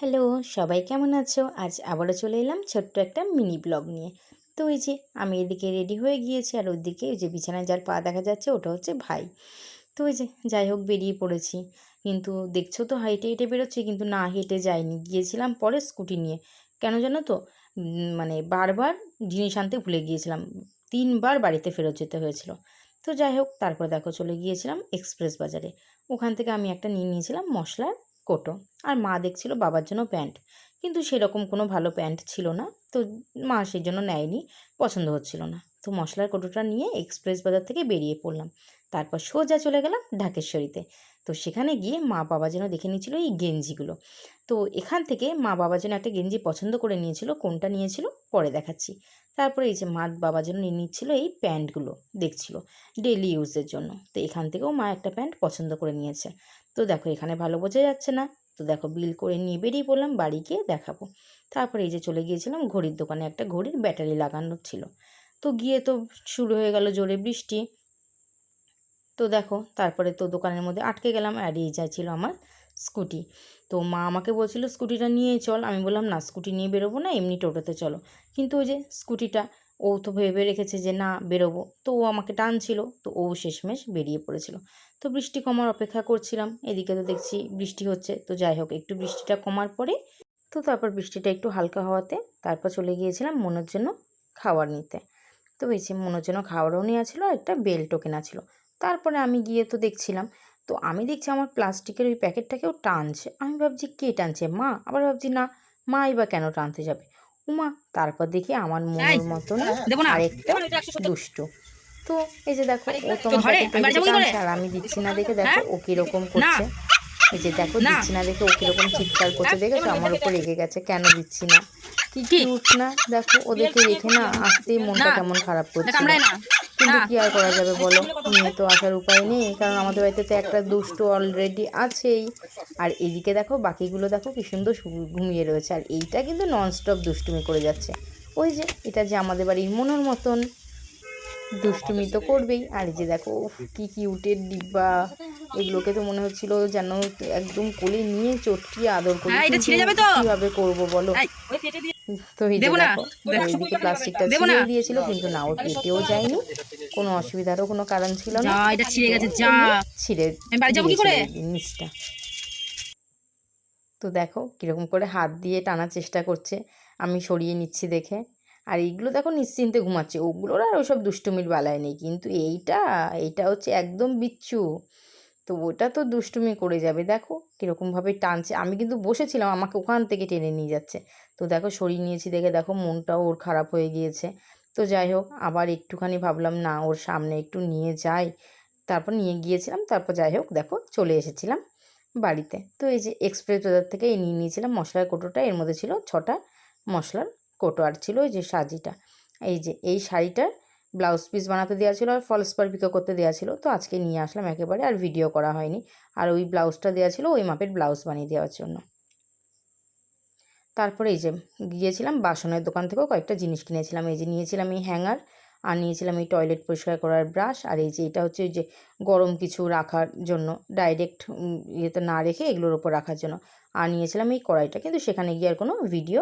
Hello, সবাই কেমন আছো? আজ আবারও চলে এলাম ছোট্ট একটা মিনি ব্লগ নিয়ে। তো এই যে আমি এদিকে রেডি হয়ে গিয়েছি আর ওইদিকে ওই যে বিছানায় যার পা দেখা যাচ্ছে ওটা হচ্ছে ভাই। তো ওই যে যাই হোক বেরিয়ে পড়েছি। কিন্তু দেখছো তো হেঁটে হেঁটে বেরোচ্ছি কিন্তু না হেঁটে যাইনি। গিয়েছিলাম পরে স্কুটি নিয়ে। কেন জানো তো? মানে বারবার জিনিস আনতে ভুলে গিয়েছিলাম। ৩ বার বাড়িতে ফেরত যেতে হয়েছিল। তো যাই হোক তারপরে দেখো চলে গিয়েছিলাম এক্সপ্রেস বাজারে। ওখান থেকে আমি একটা নিয়ে নিয়েছিলাম মসলার কোটো। আর মা দেখছিল বাবার জন্য প্যান্ট। কিন্তু সেরকম কোনো ভালো প্যান্ট ছিল না। তো মা সেজন্য নেয়নি, পছন্দ হচ্ছিল না। তো মসলার কোটোটা নিয়ে এক্সপ্রেস বাজার থেকে বেরিয়ে পড়লাম। তারপর সোজা চলে গেলাম ঢাকেশ্বরীতে। তো সেখানে গিয়ে মা বাবা যেন দেখে নিয়েছিল এই গেঞ্জিগুলো। তো এখান থেকে মা বাবার জন্য একটা গেঞ্জি পছন্দ করে নিয়েছিল, কোনটা নিয়েছিল পরে দেখাচ্ছি। তারপরে এই যে মা বাবার জন্য নিয়ে নিচ্ছিল এই প্যান্টগুলো, দেখছিল ডেইলি ইউজের জন্য। তো এখান থেকেও মা একটা প্যান্ট পছন্দ করে নিয়েছে। তো দেখো এখানে ভালো বোঝা যাচ্ছে না। তো দেখো বিল করে নিয়ে বেরিয়ে পড়লাম, বাড়ি গিয়ে দেখাবো। তারপরে এই যে চলে গিয়েছিলাম ঘড়ির দোকানে, একটা ঘড়ির ব্যাটারি লাগানো ছিল। তো গিয়ে তো শুরু হয়ে গেল জোরে বৃষ্টি। তো দেখো তারপরে তো দোকানের মধ্যে আটকে গেলাম আর এই যা ছিল আমার স্কুটি। তো মা আমাকে বলছিল স্কুটিটা নিয়েই চল। আমি বললাম না, স্কুটি নিয়ে বেরোবো না, এমনি টোটোতে চলো। কিন্তু ওই যে স্কুটিটা ও তো ভেবে রেখেছে যে না বেরোবো, তো ও আমাকে টানছিল, তো ও শেষমেশ বেরিয়ে পড়েছিল। তো বৃষ্টি কমার অপেক্ষা করছিলাম, এদিকে তো দেখছি বৃষ্টি হচ্ছে। তো যাই হোক একটু বৃষ্টিটা কমার পরে তো তারপর বৃষ্টিটা একটু হালকা হওয়াতে তারপর চলে গিয়েছিলাম মনের জন্য খাবার নিতে। তো বেশি মনের জন্য খাবারও নেওয়া ছিল আর একটা বেল্টও কেনা ছিল। তারপরে আমি গিয়ে তো দেখছিলাম, তো আমি দেখছি আমার প্লাস্টিকের ওই প্যাকেটটাকেও টানছে। আমি ভাবছি কে টানছে, মা? আবার ভাবছি না, মাই বা কেন টানতে যাবে, উমা। তারপর দেখি আমার মনের মতনই আরেকটা দুষ্টু। তো এই যে দেখো ও তো আমার প্যাকেটটা এদিকে টানছে আর আমি দিচ্ছি না দেখে দেখো ও কীরকম করছে। এই যে দেখো দিচ্ছি না দেখে ও কীরকম চিৎকার করছে, দেখেছো? আমার উপর রেগে গেছে কেন দিচ্ছি না। কি কিউট না? দেখো ওদেরকে রেখে না আসতেই মনটা কেমন খারাপ করছিল। কিন্তু কি আর করা যাবে বলো, নিয়ে তো আসার উপায় নেই, কারণ আমাদের বাড়িতে তো একটা দুষ্টু অলরেডি আছেই। আর এদিকে দেখো বাকিগুলো দেখো কি সুন্দর ঘুমিয়ে রয়েছে, আর এইটা কিন্তু ননস্টপ দুষ্টুমি করে যাচ্ছে। ওই যে এটা যে আমাদের বাড়ির মনের মতন দুষ্টুমি তো করবেই। আর এই যে দেখো কি কিউটের ডিব্বা, এগুলোকে তো মনে হচ্ছিল যেন একদম কোলে নিয়ে চটকিয়ে আদর করি, কিন্তু কিভাবে করবো বলো। তো এই যে দেখো এইদিকে প্লাস্টিকটা ছিঁড়ে দিয়েছিল, কিন্তু না ওর পেটেও যায়নি, কোনো অসুবিধারও কোনো কারণ ছিল না, ছিঁড়ে নিচটা। তো দেখো কীরকম করে হাত দিয়ে টানার চেষ্টা করছে, আমি সরিয়ে নিচ্ছি দেখে। আর এইগুলো দেখো নিশ্চিন্তে ঘুমাচ্ছে, ওগুলোর আর ওইসব দুষ্টুমির বেলায় নেই। কিন্তু এইটা হচ্ছে একদম বিচ্ছু। তো ওটা তো দুষ্টুমি করে যাবে, দেখো কীরকমভাবে টানছে। আমি কিন্তু বসেছিলাম, আমাকে ওখান থেকে টেনে নিয়ে যাচ্ছে। তো দেখো সরিয়ে নিয়েছি দেখে দেখো মনটাও ওর খারাপ হয়ে গিয়েছে। তো যাই হোক আবার একটুখানি ভাবলাম না ওর সামনে একটু নিয়ে যাই, তারপর নিয়ে গিয়েছিলাম। তারপর যাই হোক দেখো চলে এসেছিলাম বাড়িতে। তো এই যে এক্সপ্রেস বাজার থেকে নিয়ে নিয়েছিলাম মশলার কৌটোটা, এর মধ্যে ছিল 6টা মশলার কৌটো আর ছিল ওই যে সাজিটা। এই যে এই শাড়িটার ব্লাউজ পিস বানাতে দেওয়া ছিল আর ফলস পাড় পিকো করতে দেওয়া ছিল, তো আজকে নিয়ে আসলাম একেবারে, আর ভিডিও করা হয়নি। আর ওই ব্লাউজটা দেওয়া ছিল ওই মাপের ব্লাউজ বানিয়ে দেওয়ার জন্য। তারপরে এই যে গিয়েছিলাম বাসনের দোকান থেকেও কয়েকটা জিনিস কিনেছিলাম। এই যে নিয়েছিলাম এই হ্যাঙ্গার, আর নিয়েছিলাম এই টয়লেট পরিষ্কার করার ব্রাশ, আর এই যে এটা হচ্ছে ওই যে গরম কিছু রাখার জন্য, ডাইরেক্ট ইয়েতে না রেখে এগুলোর ওপর রাখার জন্য। আর নিয়েছিলাম এই কড়াইটা, কিন্তু সেখানে গিয়ে আর কোনো ভিডিও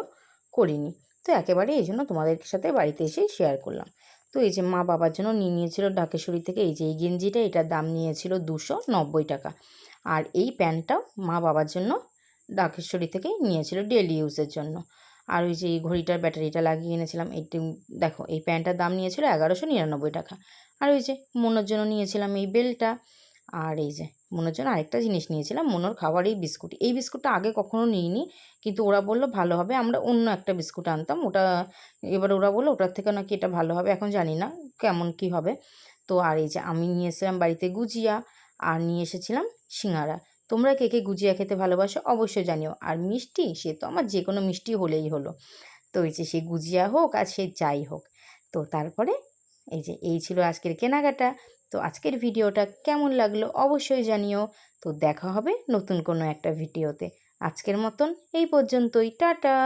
করিনি। তো একেবারে এই জন্য তোমাদের সাথে বাড়িতে এসেই শেয়ার করলাম। তো এই যে মা বাবার জন্য নিয়ে নিয়েছিল ঢাকেশ্বরী থেকে এই যে এই গেঞ্জিটা, এটার দাম নিয়েছিল 290 টাকা। আর এই প্যান্টটাও মা বাবার জন্য ঢাকেশ্বরী থেকেই নিয়েছিল ডেলি ইউজের জন্য। আর ওই যে এই ঘড়িটার ব্যাটারিটা লাগিয়ে এনেছিলাম, একটু দেখো এই প্যান্টটার দাম নিয়েছিল 1199 টাকা। আর ওই যে মনোর জন্য নিয়েছিলাম এই বেলটা। আর এই যে মনোর জন্য আরেকটা জিনিস নিয়েছিলাম, মনোর খাবার এই বিস্কুট। এই বিস্কুটটা আগে কখনো নিইনি, কিন্তু ওরা বললো ভালো হবে, আমরা অন্য একটা বিস্কুট আনতাম ওটা, এবার ওরা বললো ওটার থেকে নাকি এটা ভালো হবে, এখন জানি না কেমন কি হবে। তো আর এই যে আমি নিয়ে এসেছিলাম বাড়িতে গুজিয়া, আর নিয়ে এসেছিলাম সিঙ্গারা। তোমরা কে কে গুজিয়া খেতে ভালোবাসো অবশ্যই জানিও। আর মিষ্টি, সে তো আমার যে কোনো মিষ্টি হলেই হলো। তো এই যে সে গুজিয়া হোক আর সে যাই হোক। তো তারপরে এই যে এই ছিল আজকের কেনাকাটা। তো আজকের ভিডিওটা কেমন লাগলো অবশ্যই জানিও। তো দেখা হবে নতুন কোনো একটা ভিডিওতে। আজকের মতন এই পর্যন্তই, টাটা।